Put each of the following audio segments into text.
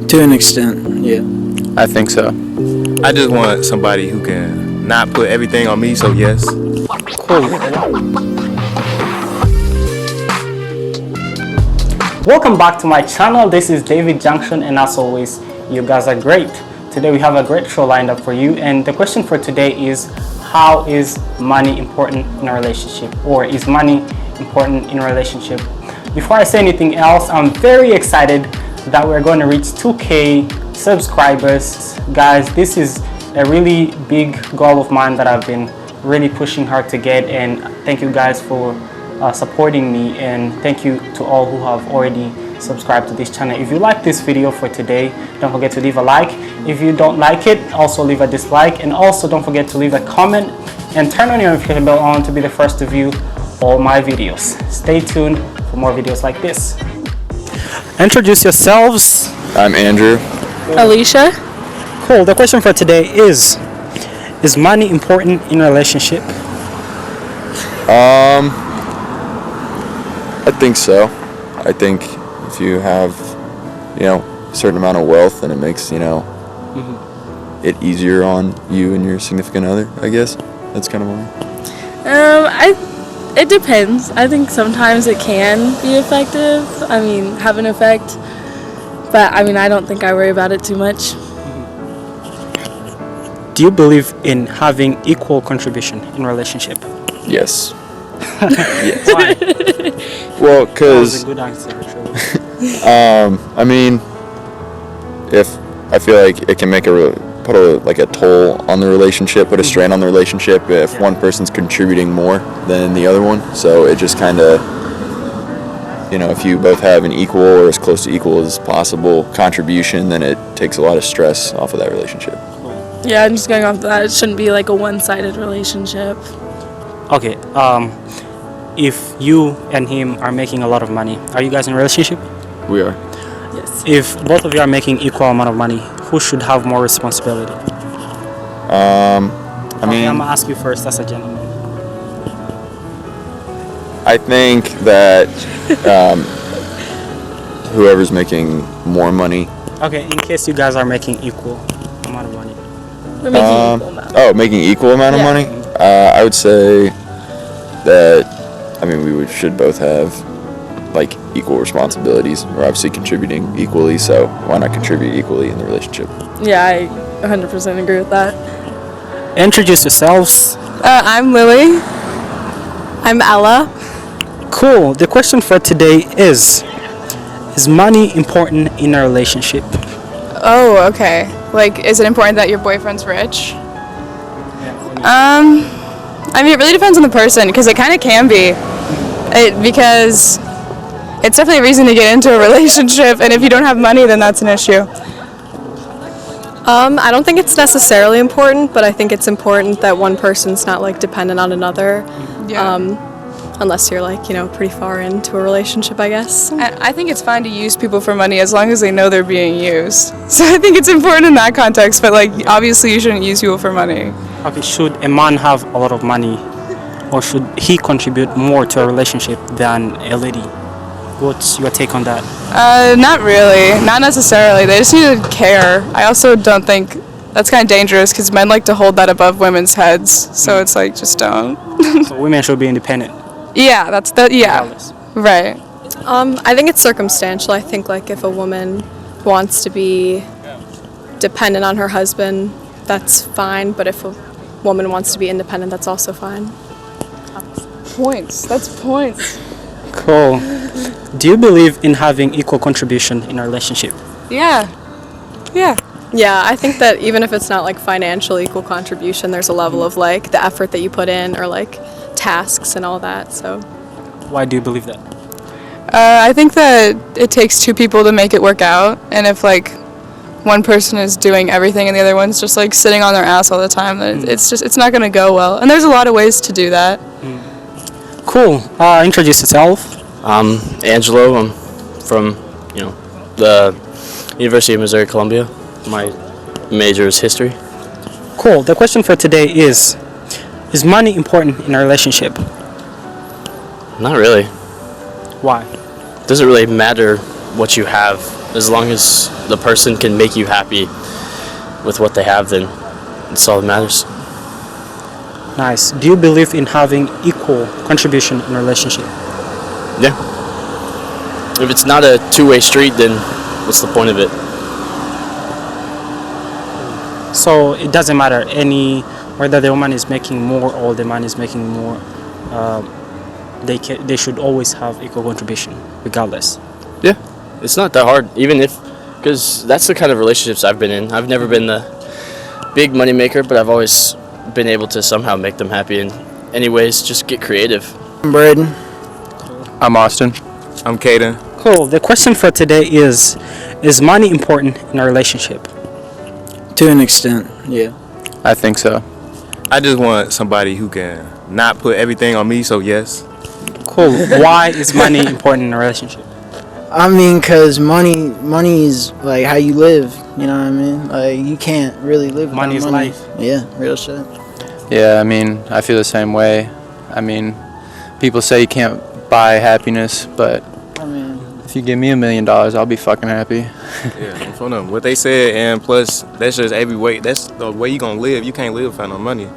To an extent, yeah. I think so. I just want somebody who can not put everything on me, so yes. Cool. Welcome back to my channel. This is David Junction, and as always, you guys are great. Today we have a great show lined up for you, and the question for today is, how is money important in a relationship? Or is money important in a relationship? Before I say anything else, I'm very excited that we're going to reach 2K subscribers. Guys, this is a really big goal of mine that I've been really pushing hard to get, and thank you guys for supporting me, and thank you to all who have already subscribed to this channel. If you like this video for today, don't forget to leave a like. If you don't like it, also leave a dislike, and also don't forget to leave a comment and turn on your notification bell on to be the first to view all my videos. Stay tuned for more videos like this. Introduce yourselves. I'm Andrew. Alicia. Cool. The question for today is money important in a relationship? I think so. I think if you have, a certain amount of wealth, then it makes, it easier on you and your significant other, I guess. That's kind of mine. It depends. I think sometimes it can be effective. Have an effect. But I don't think I worry about it too much. Do you believe in having equal contribution in a relationship? Yes. Yes. Why? Well, That was because a good answer, actually. if I feel like it can make put a toll on the relationship, put a strain on the relationship if one person's contributing more than the other one. So it just kind of, if you both have an equal or as close to equal as possible contribution, then it takes a lot of stress off of that relationship. Yeah, I'm just going off that. It shouldn't be like a one-sided relationship. Okay, if you and him are making a lot of money, are you guys in a relationship? We are. Yes. If both of you are making equal amount of money, who should have more responsibility? I'm gonna ask you first as a gentleman. I think that whoever's making more money. Okay, in case you guys are making equal amount of money. We're making equal amount. Oh, making equal amount of money? I would say that, we should both have, equal responsibilities. We're obviously contributing equally, so why not contribute equally in the relationship? Yeah, I 100% agree with that. Introduce yourselves. I'm Lily. I'm Ella. Cool. The question for today is money important in a relationship? Oh, okay. Is it important that your boyfriend's rich? It really depends on the person, because it kind of can be. Because it's definitely a reason to get into a relationship, and if you don't have money, then that's an issue. I don't think it's necessarily important, but I think it's important that one person's not dependent on another. Yeah. Unless you're pretty far into a relationship, I guess. I think it's fine to use people for money as long as they know they're being used. So I think it's important in that context, but obviously you shouldn't use people for money. Okay, should a man have a lot of money, or should he contribute more to a relationship than a lady? What's your take on that? Not really. Not necessarily. They just need to care. I also don't think that's kind of dangerous, because men like to hold that above women's heads. So it's just don't. So women should be independent. Yeah, Regardless. right. I think it's circumstantial. I think if a woman wants to be dependent on her husband, that's fine. But if a woman wants to be independent, that's also fine. Points. That's points. Cool. Do you believe in having equal contribution in a relationship? Yeah. Yeah. Yeah, I think that even if it's not financial equal contribution, there's a level of the effort that you put in, or tasks and all that. So Why do you believe that? I think that it takes two people to make it work out, and if one person is doing everything and the other one's just sitting on their ass all the time, then it's not going to go well. And there's a lot of ways to do that. Cool. Introduce yourself. I'm Angelo. I'm from, the University of Missouri, Columbia. My major is history. Cool. The question for today is money important in a relationship? Not really. Why? It doesn't really matter what you have as long as the person can make you happy with what they have, then it's all that matters. Nice. Do you believe in having equal contribution in a relationship? Yeah. If it's not a two-way street, then what's the point of it? So it doesn't matter whether the woman is making more or the man is making more. They should always have equal contribution, regardless. Yeah. It's not that hard, because that's the kind of relationships I've been in. I've never been the big money maker, but I've always been able to somehow make them happy in any ways. Just get creative. I'm Braden. I'm Austin. I'm Caden. Cool. The question for today is money important in a relationship? To an extent, yeah. I think so. I just want somebody who can not put everything on me, so yes. Cool. Why is money important in a relationship? I mean, cause money is like how you live. You know what I mean? Like you can't really live without Money is money. life. Yeah, real shit. Yeah, I mean, I feel the same way. I mean, people say you can't buy happiness, but I mean, if you give me $1 million, I'll be fucking happy. Yeah, I'm from them. What they said, and plus, that's just every way. That's the way you gonna live. You can't live without no money.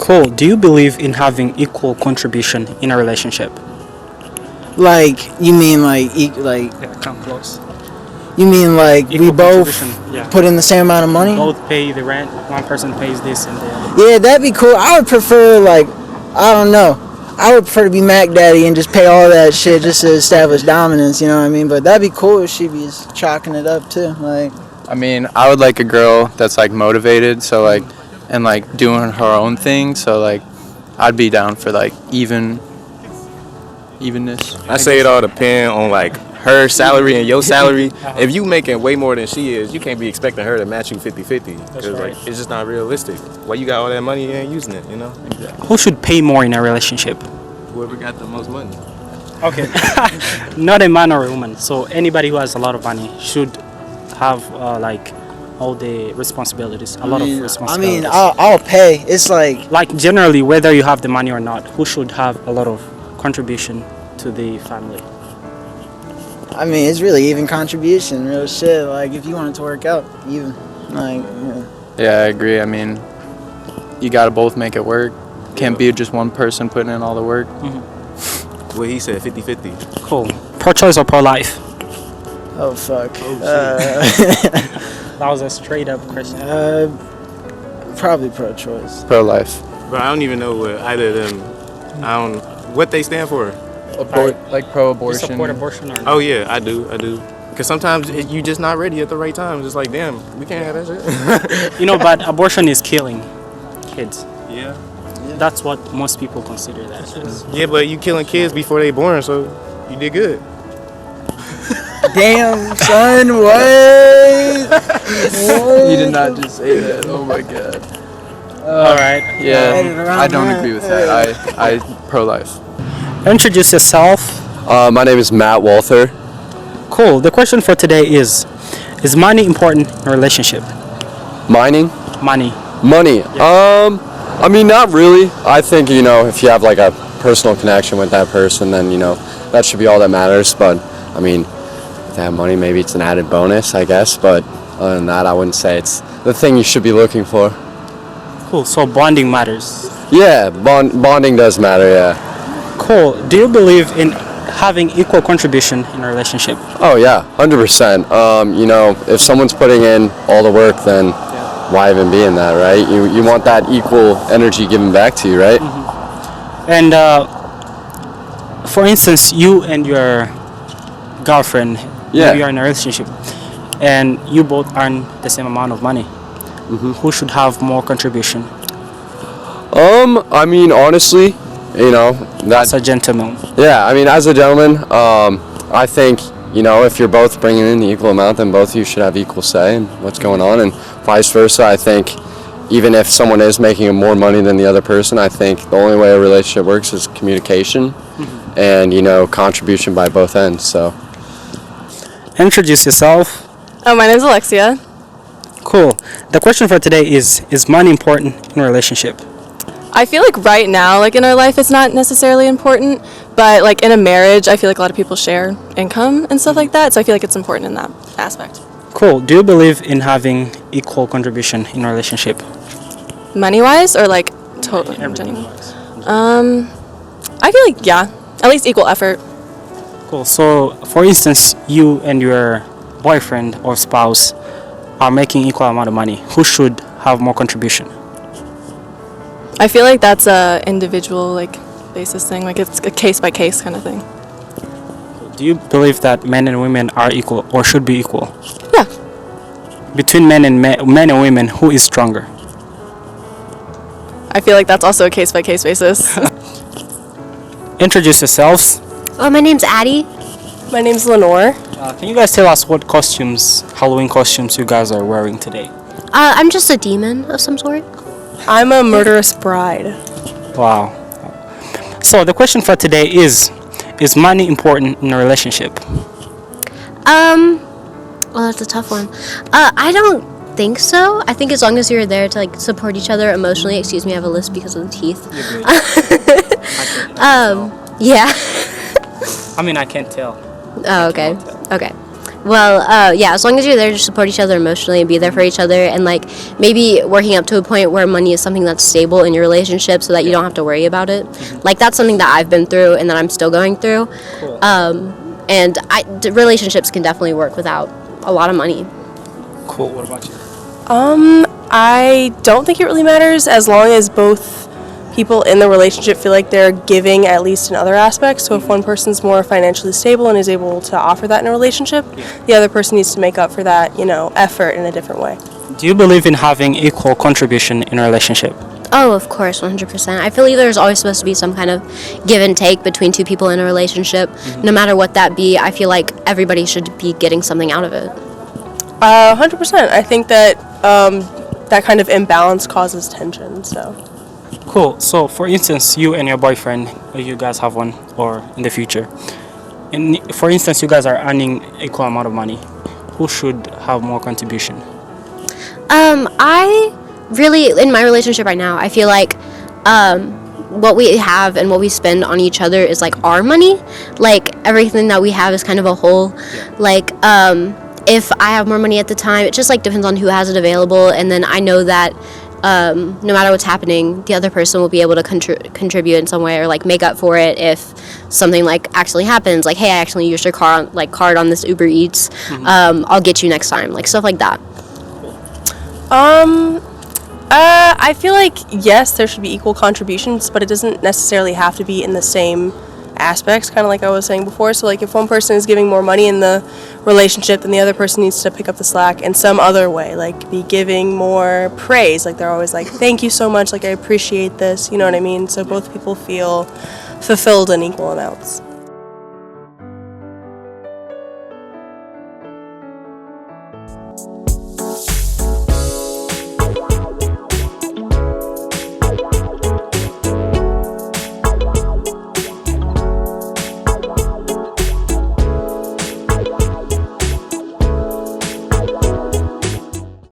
Cool. Do you believe in having equal contribution in a relationship? like you mean like Yeah, come close. you mean like we Equal both contribution, yeah. put in the same amount of money? Both pay the rent. One person pays this and the other. Yeah, that'd be cool. I would prefer I don't know. I would prefer to be Mac Daddy and just pay all that shit just to establish dominance, you know what I mean? But that'd be cool if she be chalking it up too. Like, I mean, I would like a girl that's like motivated, so like, and like doing her own thing. So like, I'd be down for like evenness. I say it all depend on like her salary and your salary. If you making way more than she is, you can't be expecting her to match you 50-50. Because like it's just not realistic. Why you got all that money, you ain't using it, you know? Who should pay more in a relationship? Whoever got the most money. Okay. Not a man or a woman. So anybody who has a lot of money should have like all the responsibilities. A lot of I responsibilities. mean, I'll pay. It's like generally, whether you have the money or not, who should have a lot of contribution to the family? I mean, it's really even contribution, real shit. Like, if you want it to work out, even. Like, yeah. Yeah, I agree. I mean, you gotta both make it work. Can't be just one person putting in all the work. What he said, 50-50. Cool. Pro-choice or pro-life? Oh, fuck. That was a straight-up question. Probably pro-choice. Pro-life. Bro, I don't even know what either of them, what they stand for. Like You pro-abortion. support abortion or not? Oh yeah, I do. Because sometimes you just not ready at the right time. It's just like, damn, we can't have that shit. You know, but abortion is killing kids. Yeah. That's what most people consider that as. Yeah, but you killing kids before they born, so you did good. Damn, son, what? You did not just say that. Oh my god. All right. Yeah, I don't agree with that. I pro-life. Introduce yourself. My name is Matt Walther. Cool. The question for today is money important in a relationship? Mining? Money. Money. I mean, not really. I think, if you have like a personal connection with that person, then, that should be all that matters. But, I mean, if they have money, maybe it's an added bonus, I guess. But other than that, I wouldn't say it's the thing you should be looking for. Cool. So bonding matters. Yeah, bonding does matter, yeah. Cool. Do you believe in having equal contribution in a relationship? Oh, yeah, 100%. If someone's putting in all the work, then why even be in that, right? You want that equal energy given back to you, right? And for instance, you and your girlfriend, Yeah. you are in a relationship, and you both earn the same amount of money. Who should have more contribution? I mean, honestly, As a gentleman. Yeah, I mean, as a gentleman, I think, if you're both bringing in the equal amount, then both of you should have equal say in what's going on, and vice versa. I think even if someone is making more money than the other person, I think the only way a relationship works is communication and, contribution by both ends, so. Introduce yourself. My name's Alexia. Cool. The question for today is money important in a relationship? I feel like right now, like in our life, it's not necessarily important, But like in a marriage, I feel like a lot of people share income and stuff like that. So I feel like it's important in that aspect. Cool. Do you believe in having equal contribution in a relationship? Money wise or like total? Everything-wise. I feel like yeah, at least equal effort. Cool. So, for instance, you and your boyfriend or spouse are making equal amount of money. Who should have more contribution? I feel like that's a individual like basis thing. Like it's a case by case kind of thing. Do you believe that men and women are equal or should be equal? Yeah. Between men and women, who is stronger? I feel like that's also a case by case basis. Introduce yourselves. Oh, my name's Addie. My name's Lenore. Can you guys tell us what Halloween costumes you guys are wearing today? I'm just a demon of some sort. I'm a murderous bride. Wow. So the question for today is money important in a relationship? Well, that's a tough one. I don't think so. I think as long as you're there to like support each other emotionally. Excuse me, I have a lisp because of the teeth. Yeah. I mean, I can't tell. Oh, okay. Okay. Well, yeah, as long as you're there to support each other emotionally and be there for each other and like maybe working up to a point where money is something that's stable in your relationship so that you don't have to worry about it. Like that's something that I've been through and that I'm still going through. Cool. And relationships can definitely work without a lot of money. Cool. What about you? I don't think it really matters as long as both people in the relationship feel like they're giving at least in other aspects. So if one person's more financially stable and is able to offer that in a relationship, the other person needs to make up for that, effort in a different way. Do you believe in having equal contribution in a relationship? Oh, of course, 100%. I feel like there's always supposed to be some kind of give and take between two people in a relationship. No matter what that be, I feel like everybody should be getting something out of it. 100%. I think that that kind of imbalance causes tension, so. Cool. So, for instance, you and your boyfriend, you guys have one, or in the future. For instance, you guys are earning equal amount of money. Who should have more contribution? I really, in my relationship right now, I feel like what we have and what we spend on each other is like our money. Like everything that we have is kind of a whole. Like if I have more money at the time, it just like depends on who has it available, and then I know that no matter what's happening, the other person will be able to contribute in some way or like make up for it if something like actually happens. Like, hey, I actually used your card on this Uber Eats. I'll get you next time. Like stuff like that. I feel like yes, there should be equal contributions, but it doesn't necessarily have to be in the same aspects, kind of like I was saying before. So like if one person is giving more money in the relationship, then the other person needs to pick up the slack in some other way, like be giving more praise. Like they're always like, thank you so much, like I appreciate this, you know what I mean? So both people feel fulfilled in equal amounts.